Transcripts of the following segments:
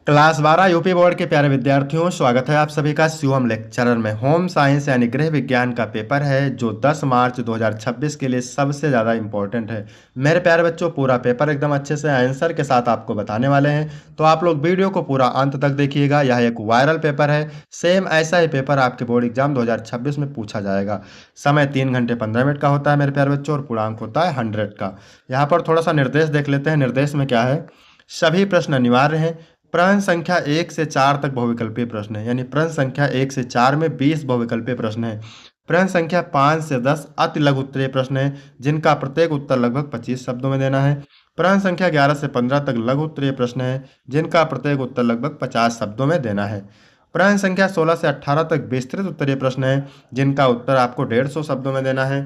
Class 12 UP board के प्यारे विद्यार्थियों, स्वागत है आप सभी का शिवम लेक्चरर में। होम साइंस यानी गृह विज्ञान का पेपर है जो 10 मार्च 2026 के लिए सबसे ज़्यादा इम्पोर्टेंट है। मेरे प्यारे बच्चों, पूरा पेपर एकदम अच्छे से आंसर के साथ आपको बताने वाले हैं, तो आप लोग वीडियो को पूरा अंत तक देखिएगा। यह एक वायरल पेपर है। सेम ऐसा ही पेपर आपके बोर्ड एग्जाम 2026 में पूछा जाएगा। समय 3 घंटे 15 मिनट का होता है मेरे प्यारे बच्चों, और पूर्णांक होता है 100 का। यहाँ पर थोड़ा सा निर्देश देख लेते हैं। निर्देश में क्या है? सभी प्रश्न अनिवार्य हैं। प्रश्न संख्या 1 से 4 तक बहुविकल्पीय प्रश्न है, यानी प्रश्न संख्या 1 से 4 में 20 बहुविकल्पीय प्रश्न है। प्रश्न संख्या 5 से 10 अति लघु उत्तरीय प्रश्न है, जिनका प्रत्येक उत्तर लगभग 25 शब्दों में देना है। प्रश्न संख्या 11 से 15 तक लघु उत्तरीय प्रश्न है, जिनका प्रत्येक उत्तर लगभग 50 शब्दों में देना है। प्रश्न संख्या 16 से 18 तक विस्तृत उत्तरीय प्रश्न है, जिनका उत्तर आपको 150 शब्दों में देना है।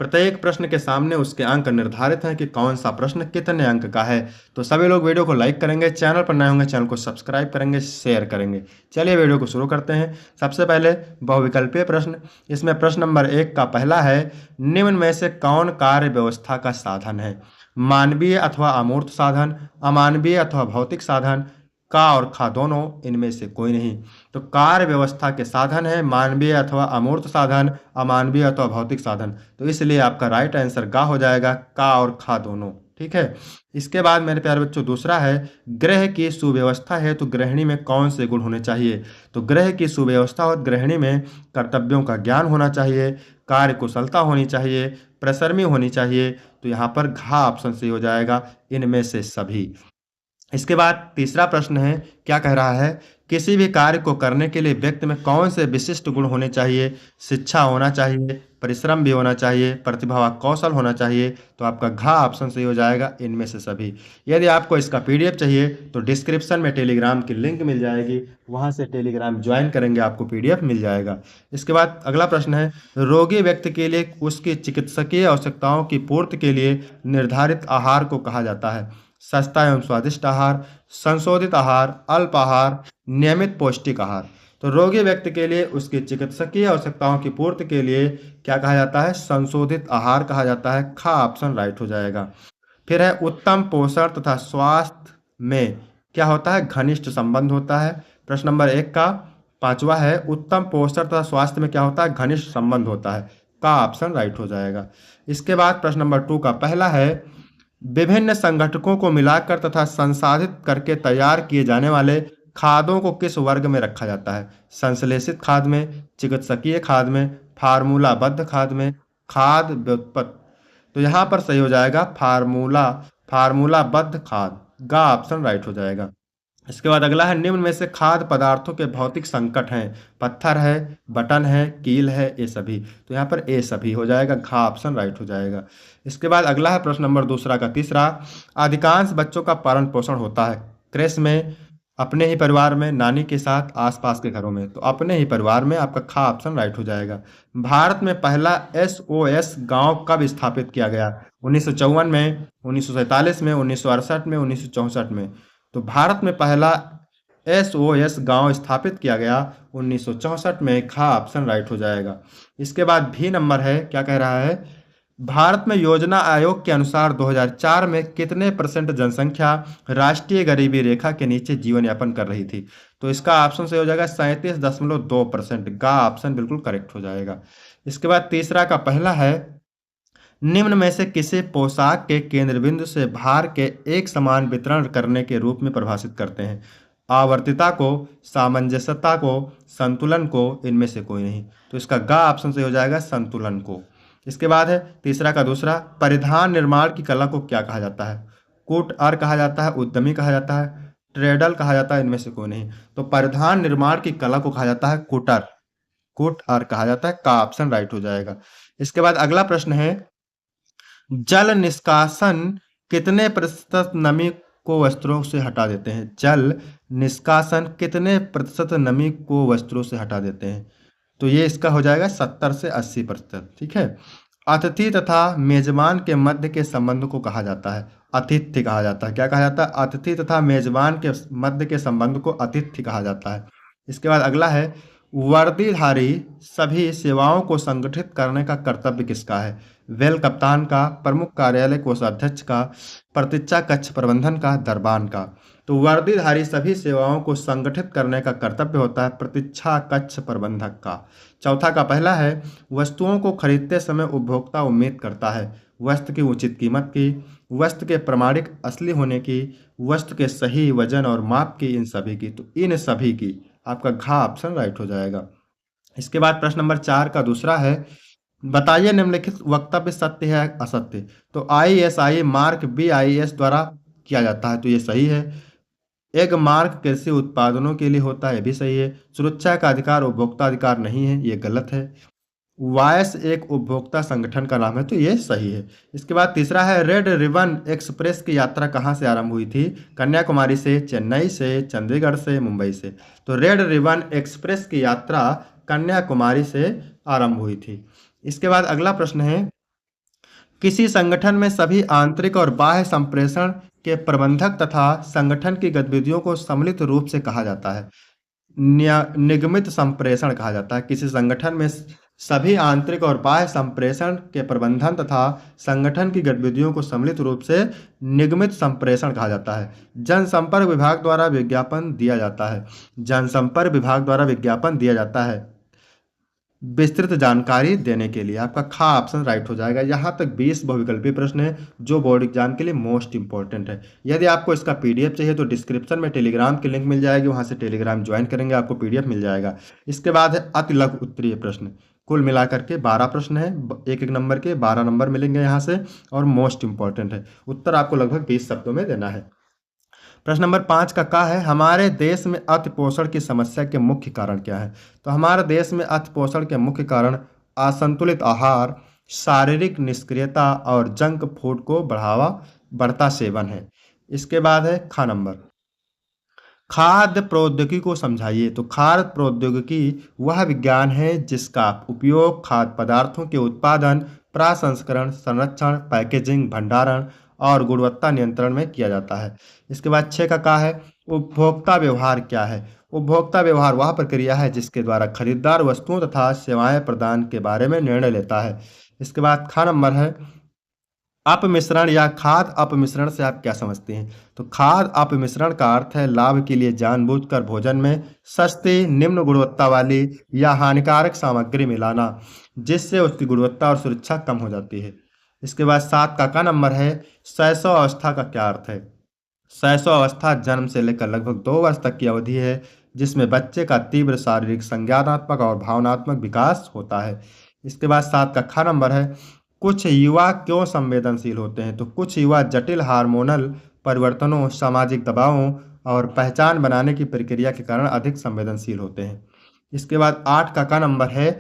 प्रत्येक प्रश्न के सामने उसके अंक निर्धारित हैं कि कौन सा प्रश्न कितने अंक का है। तो सभी लोग वीडियो को लाइक करेंगे, चैनल पर नए होंगे चैनल को सब्सक्राइब करेंगे, शेयर करेंगे। चलिए वीडियो को शुरू करते हैं। सबसे पहले बहुविकल्पीय प्रश्न। इसमें प्रश्न नंबर 1 का पहला है, निम्न में से कौन कार्य व्यवस्था का साधन है? मानवीय अथवा अमूर्त साधन, अमानवीय अथवा भौतिक साधन, का और खा दोनों, इनमें से कोई नहीं। तो कार्य व्यवस्था के साधन है मानवीय अथवा अमूर्त साधन, अमानवीय अथवा भौतिक साधन। तो इसलिए आपका राइट आंसर गा हो जाएगा, का और खा दोनों। ठीक है। इसके बाद मेरे प्यारे बच्चों दूसरा है, गृह की सुव्यवस्था है तो गृहिणी में कौन से गुण होने चाहिए? तो गृह की सुव्यवस्था और गृहिणी में कर्तव्यों का ज्ञान होना चाहिए, कार्य कुशलता होनी चाहिए, प्रसरमी होनी चाहिए। तो यहाँ पर घा ऑप्शन सही हो जाएगा, इनमें से सभी। इसके बाद तीसरा प्रश्न है, क्या कह रहा है? किसी भी कार्य को करने के लिए व्यक्ति में कौन से विशिष्ट गुण होने चाहिए? शिक्षा होना चाहिए, परिश्रम भी होना चाहिए, प्रतिभा व कौशल होना चाहिए। तो आपका घा ऑप्शन सही हो जाएगा, इनमें से सभी। यदि आपको इसका पीडीएफ चाहिए तो डिस्क्रिप्शन में टेलीग्राम की लिंक मिल जाएगी, वहां से टेलीग्राम ज्वाइन करेंगे, आपको पीडीएफ मिल जाएगा। इसके बाद अगला प्रश्न है, रोगी व्यक्ति के लिए उसकी चिकित्सकीय आवश्यकताओं की पूर्ति के लिए निर्धारित आहार को कहा जाता है? सस्ता एवं स्वादिष्ट आहार, संशोधित आहार, अल्प आहार, नियमित पौष्टिक आहार। तो रोगी व्यक्ति के लिए उसकी चिकित्सकीय आवश्यकताओं की पूर्ति के लिए क्या कहा जाता है? संशोधित आहार कहा जाता है। खा ऑप्शन राइट हो जाएगा। फिर है, उत्तम पोषण तथा स्वास्थ्य में क्या होता है? घनिष्ठ संबंध होता है। प्रश्न नंबर 1 का पांचवा है, उत्तम पोषण तथा स्वास्थ्य में क्या होता है? घनिष्ठ संबंध होता है। का ऑप्शन राइट हो जाएगा। इसके बाद प्रश्न नंबर 2 का पहला है, विभिन्न संगठकों को मिलाकर तथा संसाधित करके तैयार किए जाने वाले खादों को किस वर्ग में रखा जाता है? संश्लेषित खाद में, चिकित्सकीय खाद में, फार्मूलाबद्ध खाद में, खाद व्युत्पत्ति। तो यहाँ पर सही हो जाएगा फार्मूलाबद्ध खाद। गा ऑप्शन राइट हो जाएगा। इसके बाद अगला है, निम्न में से खाद्य पदार्थों के भौतिक संकट हैं? पत्थर है, बटन है, कील है, ये सभी। तो यहाँ पर ए सभी हो जाएगा, घा ऑप्शन राइट हो जाएगा। इसके बाद अगला है प्रश्न नंबर दूसरा का तीसरा, अधिकांश बच्चों का पालन पोषण होता है कृषि में, अपने ही परिवार में, नानी के साथ, आसपास के घरों में। तो अपने ही परिवार में, आपका खा ऑप्शन राइट हो जाएगा। भारत में पहला SOS गांव कब स्थापित किया गया? 1954 में, 1947 में, 1968 में, 1964 में। तो भारत में पहला SOS गांव स्थापित किया गया 1964 में। खा ऑप्शन राइट हो जाएगा। इसके बाद भी नंबर है, क्या कह रहा है? भारत में योजना आयोग के अनुसार 2004 में कितने % जनसंख्या राष्ट्रीय गरीबी रेखा के नीचे जीवन यापन कर रही थी? तो इसका ऑप्शन सही हो जाएगा 37.2%। गा ऑप्शन बिल्कुल करेक्ट हो जाएगा। इसके बाद तीसरा का पहला है, निम्न में से किसे पोशाक के केंद्र बिंदु से भार के एक समान वितरण करने के रूप में परिभाषित करते हैं? आवर्तिता को, सामंजस्यता को, संतुलन को, इनमें से कोई नहीं। तो इसका गा ऑप्शन से हो जाएगा, संतुलन को। इसके बाद है तीसरा का दूसरा, परिधान निर्माण की कला को क्या कहा जाता है? कुटअर कहा जाता है, उद्यमी कहा जाता है, ट्रेडल कहा जाता है, इनमें से कोई नहीं। तो परिधान निर्माण की कला को कहा जाता है कुटअर कहा जाता है। का ऑप्शन राइट हो जाएगा। इसके बाद अगला प्रश्न है, जल निष्कासन कितने प्रतिशत नमी को वस्त्रों से हटा देते हैं? जल निष्कासन कितने प्रतिशत नमी को वस्त्रों से हटा देते हैं? तो ये इसका हो जाएगा 70 से 80%। ठीक है। अतिथि तथा मेजबान के मध्य के संबंध को कहा जाता है? आतिथ्य कहा जाता है। क्या कहा जाता है? अतिथि तथा मेजबान के मध्य के संबंध को आतिथ्य कहा जाता है। इसके बाद अगला है, वर्दीधारी सभी सेवाओं को संगठित करने का कर्तव्य किसका है? वेल कप्तान का, प्रमुख कार्यालय कोषाध्यक्ष का, प्रतीक्षा कक्ष प्रबंधन का, दरबान का। तो वर्दीधारी सभी सेवाओं को संगठित करने का कर्तव्य होता है प्रतीक्षा कक्ष प्रबंधक का। चौथा का पहला है, वस्तुओं को खरीदते समय उपभोक्ता उम्मीद करता है वस्तु की उचित कीमत की, वस्तु के प्रमाणिक असली होने की, वस्तु के सही वजन और माप की, इन सभी की। तो इन सभी की आपका घ ऑप्शन राइट हो जाएगा। इसके बाद प्रश्न नंबर 4 का दूसरा है, बताइए निम्नलिखित वक्तव्य सत्य है असत्य। तो ISI मार्क BIS द्वारा किया जाता है, तो ये सही है। एक मार्क कृषि उत्पादनों के लिए होता है, ये भी सही है। सुरक्षा का अधिकार उपभोक्ता अधिकार नहीं है, ये गलत है। वायस एक उपभोक्ता संगठन का नाम है, तो ये सही है। इसके बाद तीसरा है, रेड रिबन एक्सप्रेस की यात्रा कहाँ से आरंभ हुई थी? कन्याकुमारी से, चेन्नई से, चंडीगढ़ से, मुंबई से। तो रेड रिबन एक्सप्रेस की यात्रा कन्याकुमारी से आरंभ हुई थी। इसके बाद अगला प्रश्न है, किसी संगठन में सभी आंतरिक और बाह्य संप्रेषण के प्रबंधक तथा संगठन की गतिविधियों को सम्मिलित रूप से कहा जाता है। निगमित संप्रेषण कहा जाता है। किसी संगठन में सभी आंतरिक और बाह्य संप्रेषण के प्रबंधन तथा संगठन की गतिविधियों को सम्मिलित रूप से निगमित संप्रेषण कहा जाता है। जनसंपर्क विभाग द्वारा विज्ञापन दिया जाता है। जनसंपर्क विभाग द्वारा विज्ञापन दिया जाता है विस्तृत जानकारी देने के लिए। आपका खा ऑप्शन राइट हो जाएगा। यहाँ तक 20 बहुविकल्पीय प्रश्न है जो बोर्ड एग्जाम के लिए मोस्ट इंपॉर्टेंट है। यदि आपको इसका PDF चाहिए तो डिस्क्रिप्शन में टेलीग्राम की लिंक मिल जाएगी, वहाँ से टेलीग्राम ज्वाइन करेंगे, आपको PDF मिल जाएगा। इसके बाद है अति लघु उत्तरीय प्रश्न। कुल मिलाकर के 12 प्रश्न है, एक एक नंबर के 12 नंबर मिलेंगे यहाँ से, और मोस्ट इंपॉर्टेंट है। उत्तर आपको लगभग 20 शब्दों में देना है। प्रश्न नंबर 5 का है, हमारे देश में अतिपोषण की समस्या के मुख्य कारण क्या है? तो हमारे देश में अतिपोषण के मुख्य कारण असंतुलित आहार, शारीरिक निष्क्रियता और जंक फूड को बढ़ता सेवन है। इसके बाद है खा नंबर, खाद्य प्रौद्योगिकी को समझाइए। तो खाद्य प्रौद्योगिकी वह विज्ञान है जिसका उपयोग खाद्य पदार्थों के उत्पादन, प्रसंस्करण, संरक्षण, पैकेजिंग, भंडारण और गुणवत्ता नियंत्रण में किया जाता है। इसके बाद 6 का है, उपभोक्ता व्यवहार क्या है? उपभोक्ता व्यवहार वह प्रक्रिया है जिसके द्वारा खरीदार वस्तुओं तथा सेवाएं प्रदान के बारे में निर्णय लेता है। इसके बाद खा नंबर है, अपमिश्रण या खाद्य अपमिश्रण से आप क्या समझते हैं? तो खाद्य अपमिश्रण का अर्थ है लाभ के लिए जानबूझकर भोजन में सस्ती, निम्न गुणवत्ता वाली या हानिकारक सामग्री मिलाना, जिससे उसकी गुणवत्ता और सुरक्षा कम हो जाती है। इसके बाद 7 का नंबर है, शैशव अवस्था का क्या अर्थ है? शैशव अवस्था जन्म से लेकर लगभग 2 वर्ष तक की अवधि है जिसमें बच्चे का तीव्र शारीरिक, संज्ञानात्मक और भावनात्मक विकास होता है। इसके बाद 7 का खा नंबर है, कुछ युवा क्यों संवेदनशील होते हैं? तो कुछ युवा जटिल हार्मोनल परिवर्तनों, सामाजिक दबावों और पहचान बनाने की प्रक्रिया के कारण अधिक संवेदनशील होते हैं। इसके बाद 8 का नंबर है,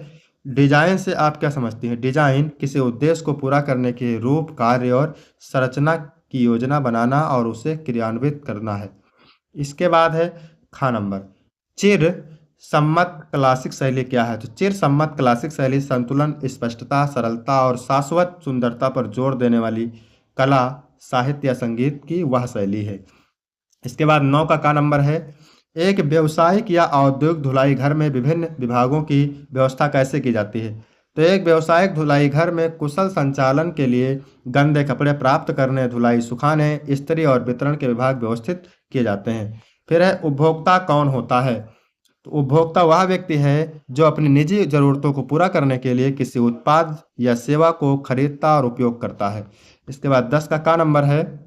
डिजाइन से आप क्या समझते हैं? डिजाइन किसी उद्देश्य को पूरा करने के रूप, कार्य और संरचना की योजना बनाना और उसे क्रियान्वित करना है। इसके बाद है खा नंबर, चिर सम्मत क्लासिक शैली क्या है? तो चिर सम्मत क्लासिक शैली संतुलन, स्पष्टता, सरलता और शाश्वत सुंदरता पर जोर देने वाली कला, साहित्य या संगीत की वह शैली है। इसके बाद 9 का नंबर है, एक व्यावसायिक या औद्योगिक धुलाई घर में विभिन्न विभागों की व्यवस्था कैसे की जाती है? तो एक व्यावसायिक धुलाई घर में कुशल संचालन के लिए गंदे कपड़े प्राप्त करने, धुलाई, सुखाने, इस्त्री और वितरण के विभाग व्यवस्थित किए जाते हैं। फिर है उपभोक्ता कौन होता है? तो उपभोक्ता वह व्यक्ति है जो अपनी निजी जरूरतों को पूरा करने के लिए किसी उत्पाद या सेवा को खरीदता और उपयोग करता है। इसके बाद 10 का नंबर है,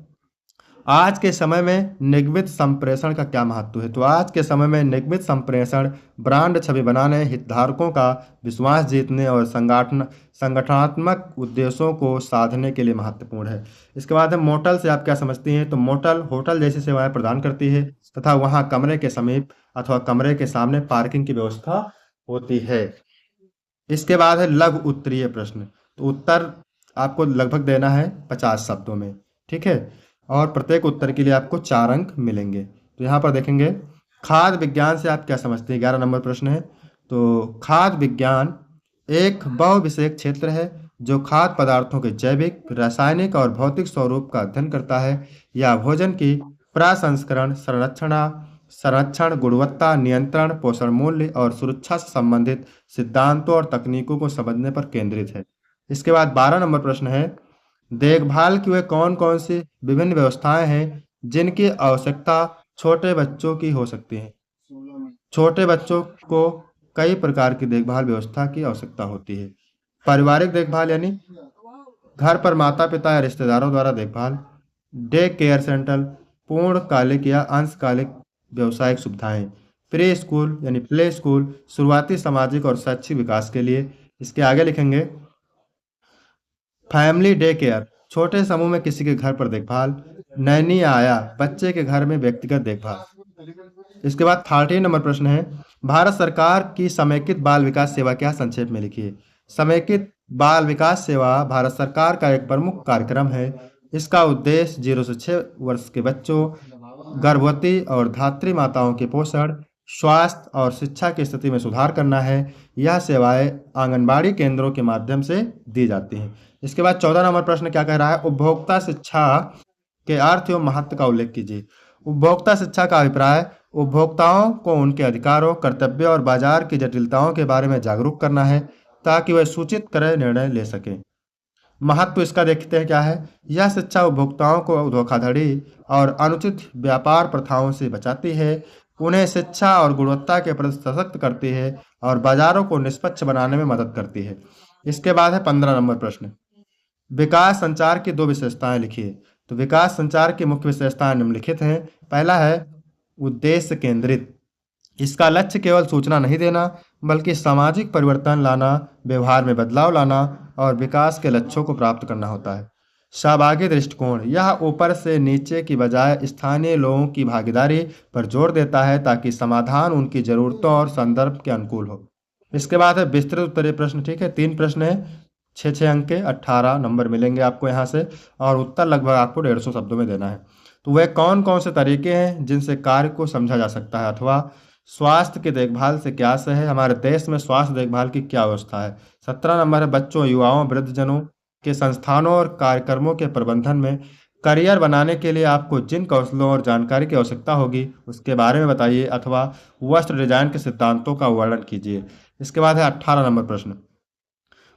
आज के समय में निगमित संप्रेषण का क्या महत्व है? तो आज के समय में निगमित संप्रेषण ब्रांड छवि बनाने, हितधारकों का विश्वास जीतने और संगठनात्मक उद्देश्यों को साधने के लिए महत्वपूर्ण है। इसके बाद है मोटल से आप क्या समझती हैं? तो मोटल होटल जैसी सेवाएं प्रदान करती है तथा वहाँ कमरे के समीप अथवा कमरे के सामने पार्किंग की व्यवस्था होती है। इसके बाद है लघु उत्तरीय प्रश्न। तो उत्तर आपको लगभग देना है 50 शब्दों में, ठीक है, और प्रत्येक उत्तर के लिए आपको 4 अंक मिलेंगे। तो यहाँ पर देखेंगे, खाद्य विज्ञान से आप क्या समझते हैं? 11 नंबर प्रश्न है। तो खाद्य विज्ञान एक बहुविषयक क्षेत्र है जो खाद्य पदार्थों के जैविक, रासायनिक और भौतिक स्वरूप का अध्ययन करता है या भोजन की प्रसंस्करण, संरक्षण, गुणवत्ता नियंत्रण, पोषण मूल्य और सुरक्षा से संबंधित सिद्धांतों और तकनीकों को समझने पर केंद्रित है। इसके बाद 12 नंबर प्रश्न है, देखभाल की वे कौन कौन सी विभिन्न व्यवस्थाएं हैं जिनकी आवश्यकता छोटे बच्चों की हो सकती है। छोटे बच्चों को कई प्रकार की देखभाल व्यवस्था की आवश्यकता होती है। पारिवारिक देखभाल यानी घर पर माता पिता या रिश्तेदारों द्वारा देखभाल। डे केयर सेंटर पूर्णकालिक या अंशकालिक व्यावसायिक सुविधाएं। प्री स्कूल यानी प्ले स्कूल शुरुआती सामाजिक और शैक्षिक विकास के लिए। इसके आगे लिखेंगे फैमिली डे केयर छोटे समूह में किसी के घर पर देखभाल। नैनी आया बच्चे के घर में व्यक्तिगत देखभाल। इसके बाद 13 नंबर प्रश्न है भारत सरकार की समेकित बाल विकास सेवा क्या, संक्षेप में लिखिए। समेकित बाल विकास सेवा भारत सरकार का एक प्रमुख कार्यक्रम है। इसका उद्देश्य 0 से 6 वर्ष के बच्चों, गर्भवती और धात्री माताओं के पोषण, स्वास्थ्य और शिक्षा की स्थिति में सुधार करना है। यह सेवाएं आंगनबाड़ी केंद्रों के माध्यम से दी जाती हैं। इसके बाद 14 नंबर प्रश्न क्या कह रहा है, उपभोक्ता शिक्षा के अर्थ एवं महत्व का उल्लेख कीजिए। उपभोक्ता शिक्षा का अभिप्राय उपभोक्ताओं को उनके अधिकारों, कर्तव्यों और बाजार की जटिलताओं के बारे में जागरूक करना है ताकि वे सूचित करे निर्णय ले सकें। महत्व इसका देखते हैं क्या है। यह शिक्षा उपभोक्ताओं को धोखाधड़ी और अनुचित व्यापार प्रथाओं से बचाती है, उन्हें शिक्षा और गुणवत्ता के प्रति सशक्त करती है और बाजारों को निष्पक्ष बनाने में मदद करती है। इसके बाद है 15 नंबर प्रश्न, विकास संचार की 2 विशेषताएं लिखिए। तो विकास संचार की मुख्य विशेषताएं निम्नलिखित हैं। पहला है उद्देश्य केंद्रित। इसका लक्ष्य केवल सूचना नहीं देना बल्कि सामाजिक परिवर्तन लाना, व्यवहार में बदलाव लाना और विकास के लक्ष्यों को प्राप्त करना होता है। सहभागी दृष्टिकोण, यह ऊपर से नीचे की बजाय स्थानीय लोगों की भागीदारी पर जोर देता है ताकि समाधान उनकी जरूरतों और संदर्भ के अनुकूल हो। इसके बाद है विस्तृत उत्तरीय प्रश्न। ठीक है, 3 प्रश्न है, 6 अंक के 18 नंबर मिलेंगे आपको यहाँ से और उत्तर लगभग आपको 150 शब्दों में देना है। तो वह कौन कौन से तरीके हैं जिनसे कार्य को समझा जा सकता है, अथवा स्वास्थ्य की देखभाल से क्या से है, हमारे देश में स्वास्थ्य देखभाल की क्या व्यवस्था है। 17 नंबर है बच्चों, युवाओं, वृद्धजनों के संस्थानों और कार्यक्रमों के प्रबंधन में करियर बनाने के लिए आपको जिन कौशलों और जानकारी की आवश्यकता होगी उसके बारे में बताइए, अथवा वस्त्र डिजाइन के सिद्धांतों का वर्णन कीजिए। इसके बाद है 18 नंबर प्रश्न,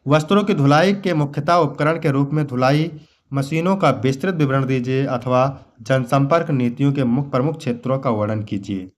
वस्त्रों की धुलाई के मुख्यतः उपकरण के रूप में धुलाई मशीनों का विस्तृत विवरण दीजिए, अथवा जनसंपर्क नीतियों के प्रमुख क्षेत्रों का वर्णन कीजिए।